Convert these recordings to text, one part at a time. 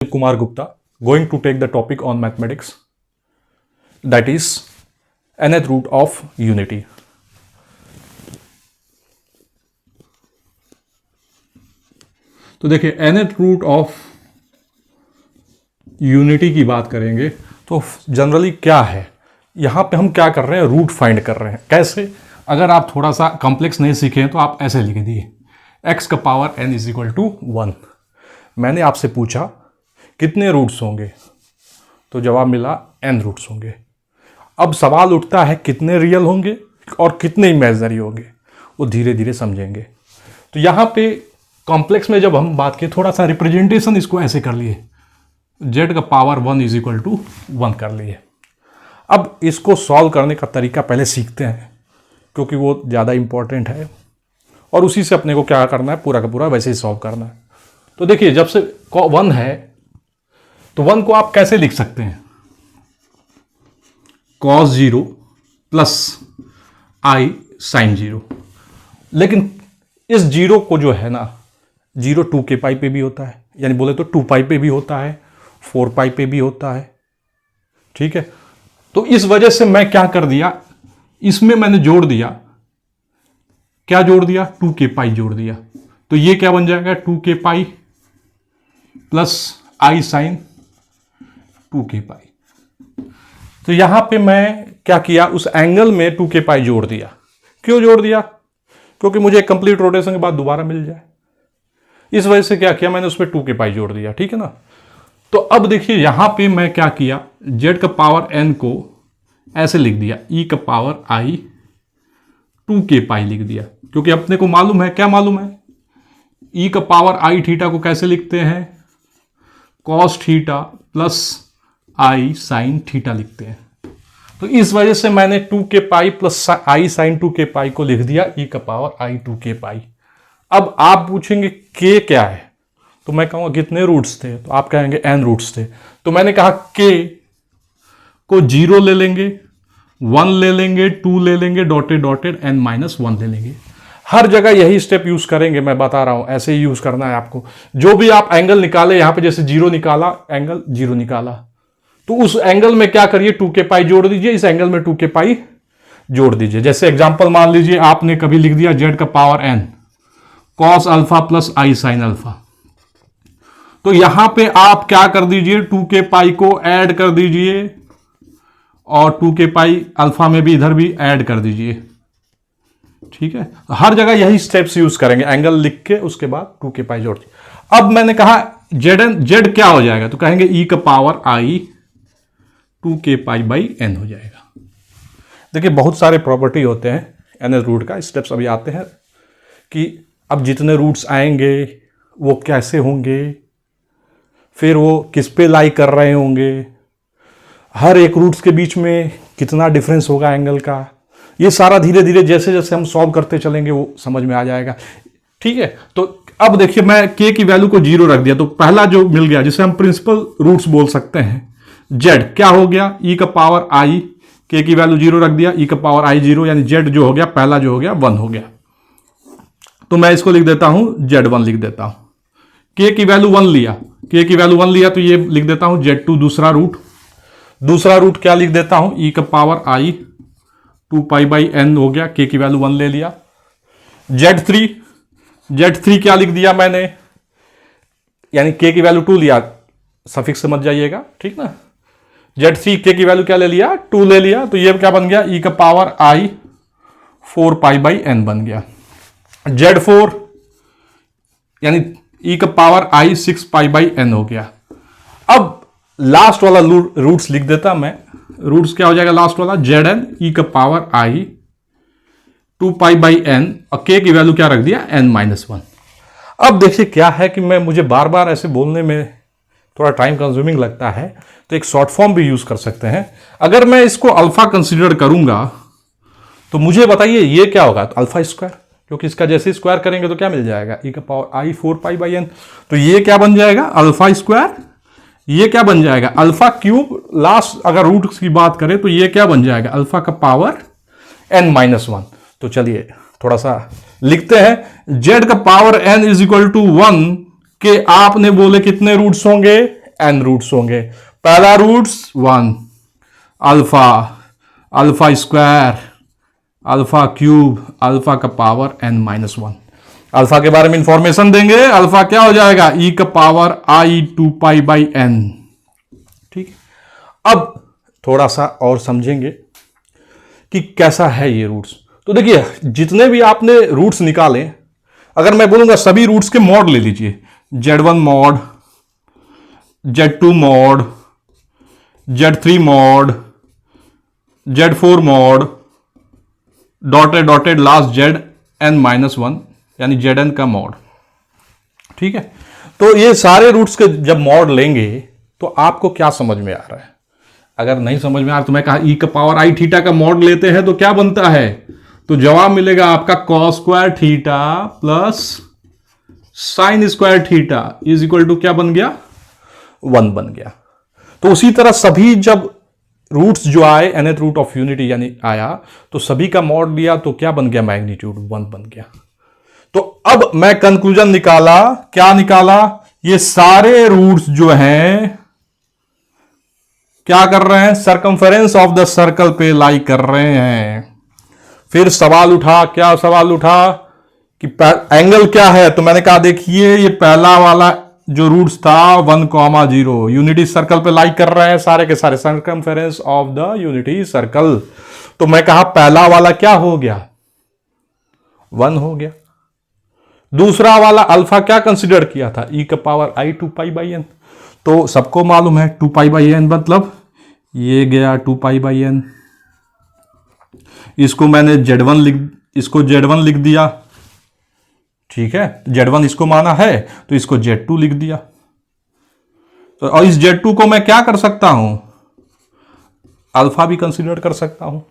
Kumar Gupta, going to take the topic on mathematics, that is nth root of unity. तो देखिए nth root of unity की बात करेंगे तो generally क्या है, यहाँ पे हम क्या कर रहे हैं, रूट फाइंड कर रहे हैं. कैसे? अगर आप थोड़ा सा कॉम्प्लेक्स नहीं सीखे हैं तो आप ऐसे लिख दिए x का power n is equal to 1. मैंने आपसे पूछा कितने रूट्स होंगे, तो जवाब मिला n रूट्स होंगे. अब सवाल उठता है कितने रियल होंगे और कितने इमेजिनरी होंगे, वो धीरे धीरे समझेंगे. तो यहाँ पे कॉम्प्लेक्स में जब हम बात किए, थोड़ा सा रिप्रेजेंटेशन इसको ऐसे कर लिए, z का पावर 1 इज इक्वल टू 1 कर लिए. अब इसको सॉल्व करने का तरीका पहले सीखते हैं क्योंकि वो ज़्यादा इंपॉर्टेंट है और उसी से अपने को क्या करना है, पूरा का पूरा वैसे ही सॉल्व करना है. तो देखिए जब से 1 है तो 1 को आप कैसे लिख सकते हैं, cos 0 प्लस i sin 0. लेकिन इस जीरो को जो है ना, जीरो 2 पाई पे भी होता है, यानी बोले तो 2 पाई पे भी होता है, 4 पाई पे भी होता है. ठीक है, तो इस वजह से मैं क्या कर दिया, इसमें मैंने जोड़ दिया, क्या जोड़ दिया, 2 पाई जोड़ दिया. तो ये क्या बन जाएगा, 2 पाई प्लस i साइन 2 पाई. तो यहां पे मैं क्या किया, उस एंगल में 2 पाई जोड़ दिया. क्यों जोड़ दिया, क्योंकि मुझे कंप्लीट रोटेशन के बाद दोबारा मिल जाए. इस वजह से क्या किया, मैंने उसमें 2 पाई जोड़ दिया. ठीक है ना. तो अब देखिए यहां पे मैं क्या किया, z का पावर n को ऐसे लिख दिया, e का पावर i 2 पाई लिख दिया. क्योंकि अपने को मालूम है, क्या मालूम है, e का पावर i थीटा को कैसे लिखते हैं, cos theta plus i sine theta लिखते हैं. तो इस वजह से मैंने 2 पाई प्लस i साइन 2 पाई को लिख दिया e का पावर i 2 पाई. अब आप पूछेंगे k क्या है, तो मैं कहूँगा कितने रूट्स थे, तो आप कहेंगे n रूट्स थे. तो मैंने कहा k को 0 ले लेंगे, 1 ले लेंगे, 2 ले लेंगे, डॉटेड डॉटेड n माइनस 1 ले लेंगे. हर जगह यही स्टेप यूज करेंगे, मैं बता रहा हूं, ऐसे ही यूज करना है आपको. जो भी आप एंगल निकाले, यहां पे जैसे 0 निकाला, एंगल 0 निकाला, तो उस एंगल में क्या करिए, 2 पाई जोड़ दीजिए, इस एंगल में 2 पाई जोड़ दीजिए. जैसे एग्जांपल मान लीजिए आपने कभी लिख दिया z का power n cos alpha plus i sine alpha. तो यहां पे आप क्या कर दीजिए, 2 पाई को ऐड कर दीजिए और 2 पाई अल्फा में भी इधर भी ऐड कर दीजिए. ठीक है, हर जगह यही स्टेप्स यूज करेंगे, एंगल लिख के उसके बाद 2 पाई जोड़ दीजिए. अब मैंने कहा z क्या हो जाएगा, तो कहेंगे e का power i 2 pi by n हो जाएगा. देखिए बहुत सारे प्रॉपर्टी होते हैं nth रूट का, स्टेप्स अभी आते हैं कि अब जितने रूट्स आएंगे वो कैसे होंगे, फिर वो किस पे लाई कर रहे होंगे, हर एक रूट्स के बीच में कितना डिफरेंस होगा एंगल का. ये सारा धीरे धीरे जैसे जैसे हम सॉल्व करते चलेंगे वो समझ में आ जाएगा. ठीक है, तो अब देखिए मैं k की वैल्यू को 0 रख दिया, तो पहला जो मिल गया जिसे हम प्रिंसिपल रूट्स बोल सकते हैं, z क्या हो गया, e का पावर i, k की वैल्यू 0 रख दिया, e का पावर i 0, यानी z जो हो गया, पहला जो हो गया 1 हो गया. तो मैं इसको लिख देता हूं, z1 लिख देता हूं. k की वैल्यू 1 लिया, k की वैल्यू 1 लिया, तो ये लिख देता हूं z2 दूसरा रूट. दूसरा रूट क्या लिख देता हूं, e का power i 2 pi by n हो गया, k की वैल्यू 1 ले लिया. z3 क्या लिख दिया मैंने, यानी k की वैल्यू 2 लिया, सफिक्स समझ जाइएगा. ठीक ना, z3 k की वैल्यू क्या ले लिया, 2 ले लिया, तो ये क्या बन गया, e का power i 4 pi by n बन गया. z4 यानी e का power i 6 pi by n हो गया. अब लास्ट वाला रूट्स लिख देता मैं, रूट्स क्या हो जाएगा लास्ट वाला, zn e का power i 2 pi by n और k की वैल्यू क्या रख दिया, n माइनस 1. अब देखिए क्या है कि मुझे बार बार ऐसे बोलने में थोड़ा टाइम कंज्यूमिंग लगता है, तो एक शॉर्ट फॉर्म भी यूज कर सकते हैं. अगर मैं इसको अल्फा कंसिडर करूंगा तो मुझे बताइए ये क्या होगा, तो अल्फा स्क्वायर, क्योंकि इसका जैसे स्क्वायर करेंगे तो क्या मिल जाएगा, e का power i 4 pi by n. तो ये क्या बन जाएगा, अल्फा स्क्वायर. ये क्या बन जाएगा, अल्फा क्यूब. लास्ट अगर रूट की बात करें तो ये क्या बन जाएगा, अल्फा का पावर n माइनस 1. तो चलिए थोड़ा सा लिखते हैं, z का power n is equal to 1 के आपने बोले कितने रूट्स होंगे, n रूट्स होंगे। पहला roots 1, alpha, alpha square, alpha cube, alpha का पावर n-1। अल्फा के बारे में इंफॉर्मेशन देंगे, अल्फा क्या हो जाएगा, e का पावर i 2π/n। ठीक, अब थोड़ा सा और समझेंगे कि कैसा है ये रूट्स। तो देखिए, जितने भी आपने रूट्स निकाले, अगर मैं बोलूंगा सभी रूट्स के मॉड ले लीजिए, z1 mod, z2 mod, z3 mod, z4 mod, dotted dotted last zn-1 यानी zn का मॉड। ठीक है, तो ये सारे रूट्स के जब मॉड लेंगे तो आपको क्या समझ में आ रहा है? अगर नहीं समझ में आ रहा तो मैं कहा e का पावर i थीटा का मॉड लेते हैं तो क्या बनता है, तो जवाब मिलेगा आपका cos square theta plus sine square theta is equal to क्या बन गया, 1 बन गया। तो उसी तरह सभी जब रूट्स जो आए nth रूट ऑफ यूनिटी यानी आया तो सभी का मॉड लिया तो क्या बन गया, मैग्नीट्यूड 1 बन गया। तो अब मैं कंक्लूजन निकाला, क्या निकाला, ये सारे रूट्स जो हैं क्या कर रहे हैं, सरकमफेरेंस ऑफ द सर्कल पे लाई कर रहे हैं। फिर सवाल उठा, क्या सवाल उठा कि एंगल क्या है, तो मैंने कहा देखिए ये पहला वाला जो रूट्स था 1,0 यूनिटी सर्कल पे लाई कर रहे हैं सारे के सारे, circumference of the unity circle. तो मैं कहा पहला वाला क्या हो गया, 1 हो गया। दूसरा वाला अल्फा क्या कंसिडर किया था, e का पावर i 2π/n। तो सबको मालूम है 2π/n मतलब ये गया 2π/n। इसको मैंने इसको Z1 लिख दिया। ठीक है, Z1 इसको माना है तो इसको Z2 लिख दिया। तो और इस Z2 को मैं क्या कर सकता हूं, अल्फा भी कंसीडर कर सकता हूं।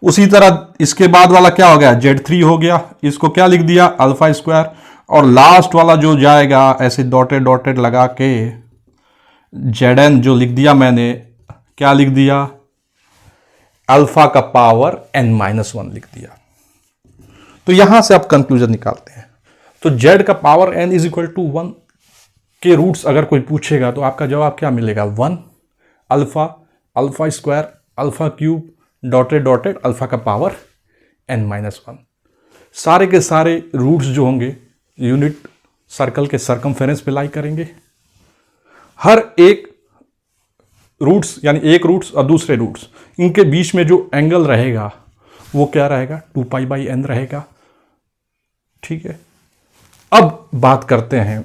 उसी तरह इसके बाद वाला क्या हो गया, Z3 हो गया, इसको क्या लिख दिया, अल्फा स्क्वायर। और लास्ट वाला जो जाएगा ऐसे डॉटेड डॉटेड लगा के Zn जो लिख दिया मैंने, क्या लिख दिया, अल्फा का पावर n-1 लिख दिया। तो यहां से आप कंक्लूजन निकालते हैं। तो z का power n is equal to 1 के रूट्स अगर कोई पूछेगा तो आपका जवाब क्या मिलेगा, 1 alpha, alpha square, alpha cube, dotted dotted alpha का पावर n-1। सारे के सारे रूट्स जो होंगे यूनिट सर्कल के सरकमफेरेंस पे लाई करेंगे। हर एक रूट्स यानी एक रूट्स और दूसरे रूट्स, इनके बीच में जो एंगल रहेगा वो क्या रहेगा, 2π/n रहेगा। ठीक है, अब बात करते हैं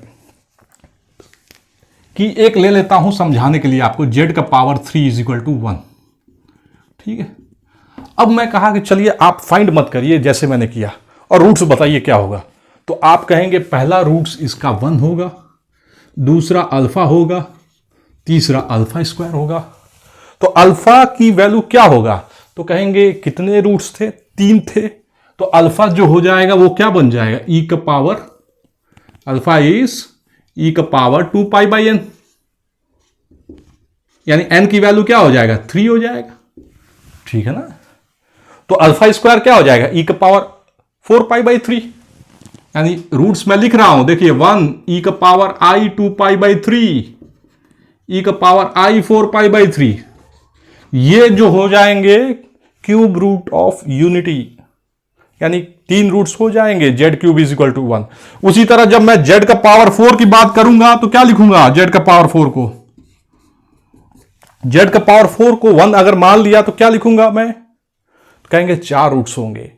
कि एक ले लेता हूं समझाने के लिए आपको, z का पावर 3 इज इक्वल टू 1। ठीक है, अब मैं कहा कि चलिए आप फाइंड मत करिए जैसे मैंने किया और रूट्स बताइए क्या होगा। तो आप कहेंगे पहला रूट्स इसका 1 होगा, दूसरा अल्फा होगा, तीसरा अल्फा स्क्वायर होगा। तो अल्फा की वैल्यू क्या होगा, तो कहेंगे कितने रूट्स थे, 3 थे। तो अल्फा जो हो जाएगा वो क्या बन जाएगा, e का पावर, अल्फा इज e का पावर 2π/n यानी n की वैल्यू क्या हो जाएगा, 3 हो जाएगा। ठीक है ना, तो अल्फा स्क्वायर क्या हो जाएगा, e का पावर 4π/3 यानी रूट्स मैं लिख रहा हूं, देखिए 1 e का पावर i 2π/3, e का पावर i 4π/3, ये जो हो जाएंगे क्यूब रूट ऑफ यूनिटी यानी 3 रूट्स हो जाएंगे, z cube is equal to 1। उसी तरह जब मैं z का पावर 4 की बात करूंगा तो क्या लिखूंगा, z का पावर 4 को, z का पावर 4 को 1 अगर मान लिया तो क्या लिखूंगा मैं, तो कहेंगे 4 रूट्स होंगे।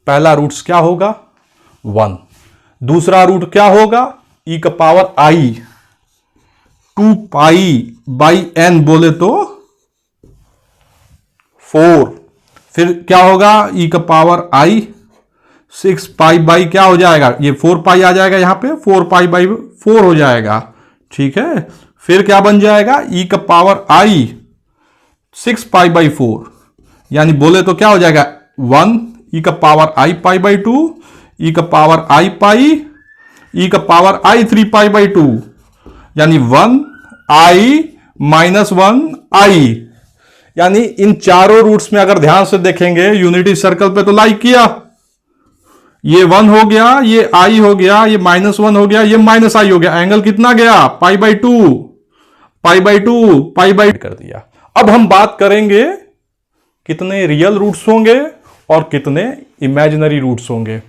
पहला रूट्स क्या होगा, 1, दूसरा रूट क्या होगा, e का पावर i 2π/n बोले तो 4, फिर क्या होगा, e का पावर i 6π क्या हो जाएगा, ये 4π आ जाएगा यहां पे, 4π/4 हो जाएगा। ठीक है, फिर क्या बन जाएगा, e का पावर i 6π/4 यानी बोले तो क्या हो जाएगा, 1 e का पावर i π/2, e का पावर i π, e का पावर i 3π/2 यानी 1 i -1 i। यानी इन चारों रूट्स में अगर ध्यान से देखेंगे यूनिटी सर्कल पे तो लाइक किया, ये 1 हो गया, ये i हो गया, ये -1 हो गया, ये -i हो गया, एंगल कितना गया, π/2, π/2 पाई कर दिया। अब हम बात करेंगे कितने रियल रूट्स होंगे और कितने इमेजिनरी रूट्स होंगे।